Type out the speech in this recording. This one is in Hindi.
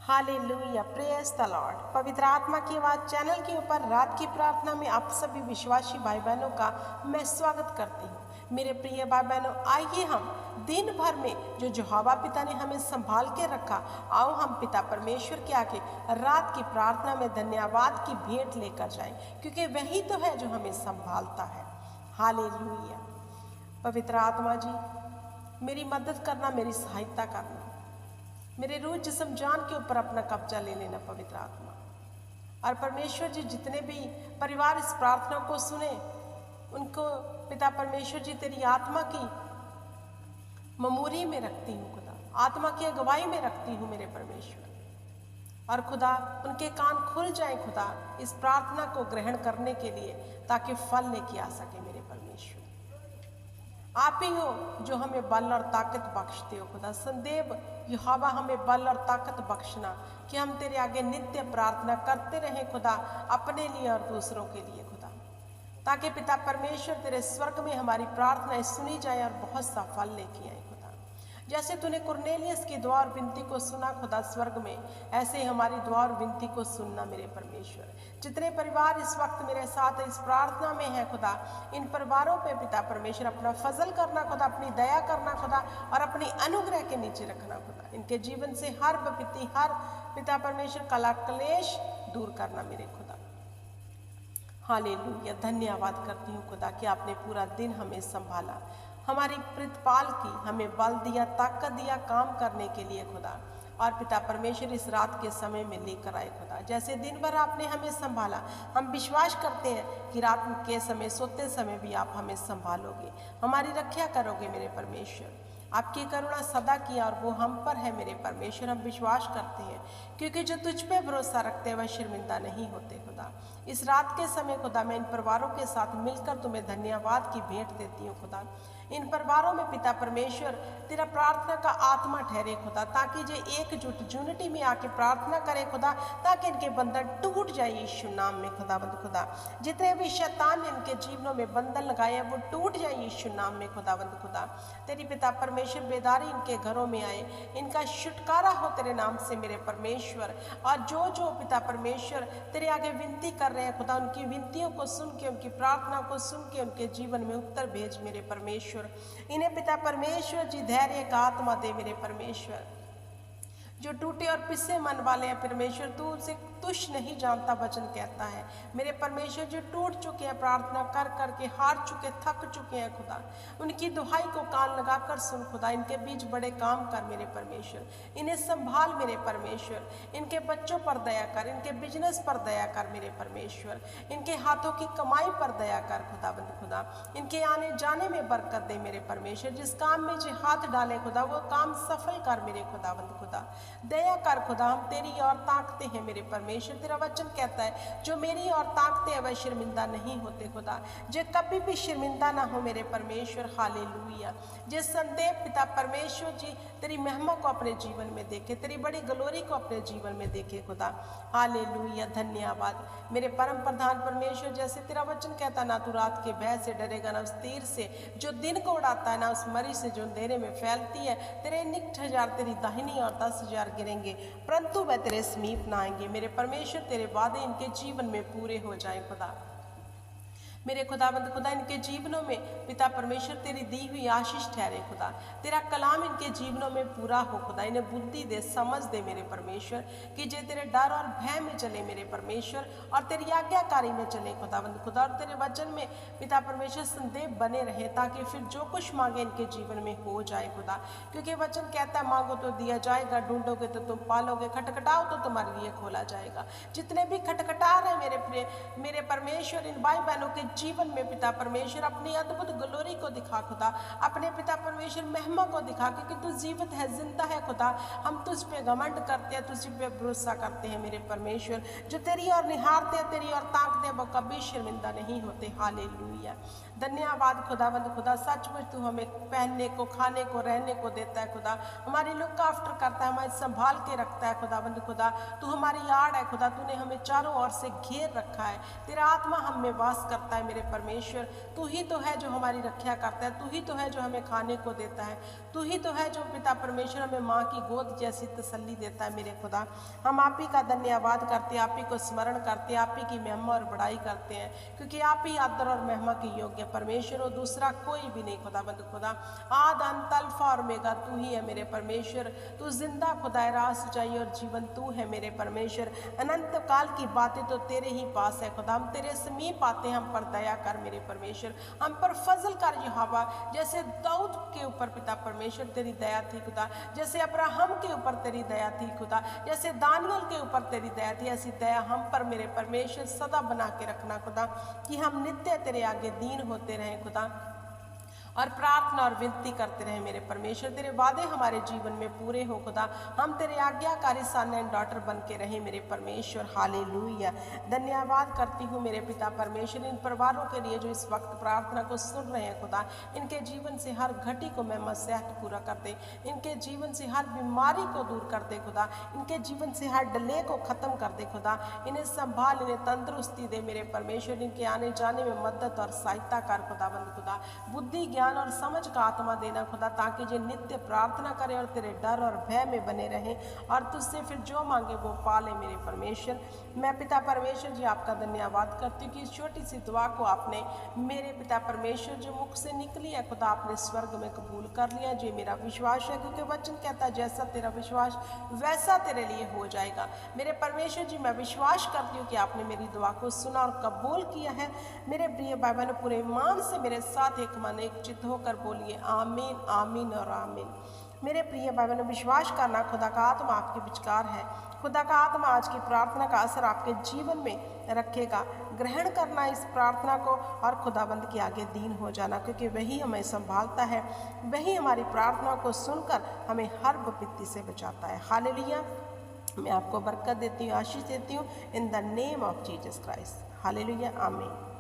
Hallelujah, praise the Lord. पवित्र आत्मा की आवाज़ चैनल के ऊपर रात की प्रार्थना में आप सभी विश्वासी भाई बहनों का मैं स्वागत करती हूँ। मेरे प्रिय भाई बहनों, आइए हम दिन भर में जो यहोवा पिता ने हमें संभाल के रखा, आओ हम पिता परमेश्वर के आगे रात की प्रार्थना में धन्यवाद की भेंट लेकर जाएं, क्योंकि वही तो है जो हमें संभालता है। हालेलुया। पवित्र आत्मा जी, मेरी मदद करना, मेरी सहायता करना, मेरे रूह जिस्म जान के ऊपर अपना कब्जा ले लेना पवित्र आत्मा। और परमेश्वर जी, जितने भी परिवार इस प्रार्थना को सुने, उनको पिता परमेश्वर जी तेरी आत्मा की ममूरी में रखती हूँ खुदा, आत्मा की अगुवाई में रखती हूँ मेरे परमेश्वर। और खुदा, उनके कान खुल जाए खुदा इस प्रार्थना को ग्रहण करने के लिए, ताकि फल लेके आ सके मेरे परमेश्वर। आप ही हो जो हमें बल और ताकत बख्शते हो खुदा। संदेव यहोवा, हमें बल और ताकत बख्शना कि हम तेरे आगे नित्य प्रार्थना करते रहें खुदा, अपने लिए और दूसरों के लिए खुदा, ताकि पिता परमेश्वर तेरे स्वर्ग में हमारी प्रार्थनाएं सुनी जाए और बहुत सा फल लेके आए खुदा। जैसे तूने कुरनेलियस की दुआ और विनती को सुना खुदा स्वर्ग में, ऐसे ही हमारी दुआ और विनती को सुनना मेरे परमेश्वर। जितने परिवार इस वक्त मेरे साथ इस प्रार्थना में है खुदा, इन परिवारों पे पिता परमेश्वर अपना फजल करना खुदा, अपनी दया करना खुदा, और अपनी अनुग्रह के नीचे रखना खुदा। इनके जीवन से हर विपत्ति, हर पिता परमेश्वर कला क्लेश दूर करना मेरे खुदा। हालेलुया, धन्यवाद करती हूँ खुदा कि आपने पूरा दिन हमें संभाला, हमारी प्रतिपाल की, हमें बल दिया, ताकत दिया काम करने के लिए खुदा। और पिता परमेश्वर इस रात के समय में लेकर आए खुदा। जैसे दिन भर आपने हमें संभाला, हम विश्वास करते हैं कि रात के समय, सोते समय भी आप हमें संभालोगे, हमारी रक्षा करोगे मेरे परमेश्वर। आपकी करुणा सदा की और वो हम पर है मेरे परमेश्वर। हम विश्वास करते हैं, क्योंकि जो तुझ पे भरोसा रखते हैं वह शर्मिंदा नहीं होते खुदा। इस रात के समय खुदा, मैं इन परिवारों के साथ मिलकर तुम्हें धन्यवाद की भेंट देती हूँ खुदा। इन परिवारों में पिता परमेश्वर तेरा प्रार्थना का आत्मा ठहरे खुदा, ताकि जो एकजुट यूनिटी में आके प्रार्थना करे खुदा, ताकि इनके बंधन टूट जाए यीशु नाम में खुदावंद खुदा। जितने भी शैतान ने इनके जीवनों में बंधन लगाए हैं, वो टूट जाए यीशु नाम में खुदावंद खुदा। तेरी पिता परमेश्वर बेदारी इनके घरों में आए, इनका छुटकारा हो तेरे नाम से मेरे परमेश्वर। और जो जो पिता परमेश्वर तेरे आगे विनती कर रहे हैं खुदा, उनकी विनतियों को सुन के, उनकी प्रार्थना को सुन के उनके जीवन में उत्तर भेज मेरे परमेश्वर। इन्हें पिता परमेश्वर जी धैर्य का आत्मा दे मेरे परमेश्वर। जो टूटे और पिसे मन वाले हैं परमेश्वर, तू उनसे तुच्छ नहीं जानता वचन कहता है मेरे परमेश्वर। जो टूट चुके हैं, प्रार्थना कर करके हार चुके, थक चुके हैं खुदा, उनकी दुहाई को कान लगाकर सुन खुदा। इनके बीच बड़े काम कर मेरे परमेश्वर, इन्हें संभाल मेरे परमेश्वर। इनके बच्चों पर दया कर, इनके बिजनेस पर दया कर मेरे परमेश्वर। इनके हाथों की कमाई पर दया कर खुदाबंद खुदा। इनके आने जाने में बरकत दे मेरे परमेश्वर। जिस काम में जो हाथ डाले खुदा, वो काम सफल कर मेरे खुदाबंद खुदा। दया कर खुदा, हम तेरी और ताकते हैं मेरे परमेश्वर। तेरा वचन कहता है, जो मेरी और ताकते हैं वह शर्मिंदा नहीं होते खुदा। जो कभी भी शर्मिंदा ना हो मेरे परमेश्वर। हालेलुया। जे संदेव पिता परमेश्वर जी तेरी महिमा को अपने जीवन में देखे, तेरी बड़ी ग्लोरी को अपने जीवन में देखे खुदा। हालेलुया, धन्यवाद मेरे परम प्रधान परमेश्वर। जैसे तेरा वचन कहता, ना तू रात के भय से डरेगा, ना उस तीर से जो दिन को उड़ाता है, ना उस मरी से जो अंधेरे में फैलती है। तेरे 1,000 तेरी दाहिनी और 10,000 गिरेंगे, परंतु वह तेरे समीप ना आएंगे मेरे परमेश्वर। तेरे वादे इनके जीवन में पूरे हो जाए खुदा। मेरे खुदाबंद खुदा, इनके जीवनों में पिता परमेश्वर तेरी दी हुई आशीष ठहरे खुदा। तेरा कलाम इनके जीवनों में पूरा हो खुदा। इन्हें बुद्धि दे, समझ दे मेरे परमेश्वर, कि जे तेरे डर और भय में चले मेरे परमेश्वर, और तेरी आज्ञाकारी में चले खुदाबंद खुदा। और तेरे वचन में पिता परमेश्वर संदेव बने रहे, ताकि फिर जो कुछ मांगे इनके जीवन में हो जाए खुदा। क्योंकि वचन कहता है, मांगो तो दिया जाएगा, ढूंढोगे तो तुम पालोगे, खटखटाओ तो तुम्हारे लिए खोला जाएगा। जितने भी खटखटा रहे मेरे परमेश्वर, इन भाई बहनों के जीवन में पिता परमेश्वर अपनी अद्भुत ग्लोरी को दिखा खुदा, अपने पिता परमेश्वर महिमा को दिखा, क्योंकि तू जीवित है, जिंदा है खुदा। हम तुझ पे घमंड करते हैं, तुझ पे भरोसा करते हैं मेरे परमेश्वर। जो तेरी और निहारते हैं, तेरी और ताकते हैं, वो कभी शर्मिंदा नहीं होते। हालेलुया, धन्यवाद खुदावंद खुदा। सचमुच तू हमें पहनने को, खाने को, रहने को देता है खुदा। हमारी लुक आफ्टर करता है, हमारी संभाल के रखता है खुदावंद खुदा। तू हमारी आड़ है खुदा, तूने हमें चारों ओर से घेर रखा है। तेरा आत्मा हम में वास करता है है मेरे परमेश्वर। तू ही तो है जो हमारी रक्षा करता है, तू ही तो है जो हमें खाने को देता है, तू ही तो है जो पिता परमेश्वर हमें माँ की गोद जैसी तसल्ली देता है मेरे खुदा। हम आप ही का धन्यवाद करते हैं, आप ही को स्मरण करते हैं, आप ही की महिमा और बड़ाई करते हैं, क्योंकि आप ही आदर और महिमा के योग्य परमेश्वर हो, दूसरा कोई भी नहीं खुदाबंद खुदा। आद अंत अल्फा और ओमेगा तू ही है मेरे परमेश्वर। तू जिंदा खुदा है, राह सच्चाई और जीवन तू है मेरे परमेश्वर। अनंत काल की बातें तो तेरे ही पास है खुदा, हम तेरे समीप आते हैं, हम पर दया कर मेरे परमेश्वर, हम पर फजल कर यहोवा। जैसे दाऊद के ऊपर पिता परमेश्वर तेरी दया थी खुदा, जैसे अब्राहम के ऊपर तेरी दया थी खुदा, जैसे दानियल के ऊपर तेरी दया थी, ऐसी दया हम पर मेरे परमेश्वर सदा बना के रखना खुदा, कि हम नित्य तेरे आगे दीन होते रहें खुदा, और प्रार्थना और विनती करते रहे मेरे परमेश्वर। तेरे वादे हमारे जीवन में पूरे हो खुदा, हम तेरे आज्ञाकारी सन एंड डॉटर बन के रहे मेरे परमेश्वर। हालेलुया। धन्यवाद करती हूँ मेरे पिता परमेश्वर इन परिवारों के लिए जो इस वक्त प्रार्थना को सुन रहे हैं खुदा, इनके जीवन से हर घटी को मैं मसहत पूरा कर दे, इनके जीवन से हर बीमारी को दूर कर दे खुदा, इनके जीवन से हर डले को खत्म कर दे खुदा, इन्हें संभाल, इन्हें तंदुरुस्ती दे मेरे परमेश्वर, इनके आने जाने में मदद और सहायता कर खुदाबंद खुदा, बुद्धि ज्ञान और समझ का आत्मा देना खुदा, ताकि जो नित्य प्रार्थना करे और तेरे डर और भय में बने रहे और तुझसे फिर जो मांगे वो पाले मेरे परमेश्वर। मैं पिता परमेश्वर जी आपका धन्यवाद करती हूँ कि इस छोटी सी दुआ को आपने मेरे पिता परमेश्वर जो मुख से निकली है खुदा, आपने स्वर्ग में कबूल कर लिया। जो मेरा विश्वास है, क्योंकि वचन कहता है जैसा तेरा विश्वास वैसा तेरे लिए हो जाएगा। मेरे परमेश्वर जी मैं विश्वास करती हूँ कि आपने मेरी दुआ को सुना और कबूल किया है। मेरे प्रिय भाई बहनों, पूरे ईमान से मेरे साथ एक मन एक चित्त होकर बोलिए आमीन, आमीन और आमीन। मेरे प्रिय भाई बहनों, विश्वास करना खुदा का आत्मा आपके विचार है, खुदा का आत्मा आज की प्रार्थना का असर आपके जीवन में रखेगा। ग्रहण करना इस प्रार्थना को और खुदाबंद के आगे दीन हो जाना, क्योंकि वही हमें संभालता है, वही हमारी प्रार्थना को सुनकर हमें हर विपत्ति से बचाता है। हालेलुया। मैं आपको बरकत देती हूँ, आशीष देती हूँ in the name of Jesus Christ. Hallelujah, आमीन।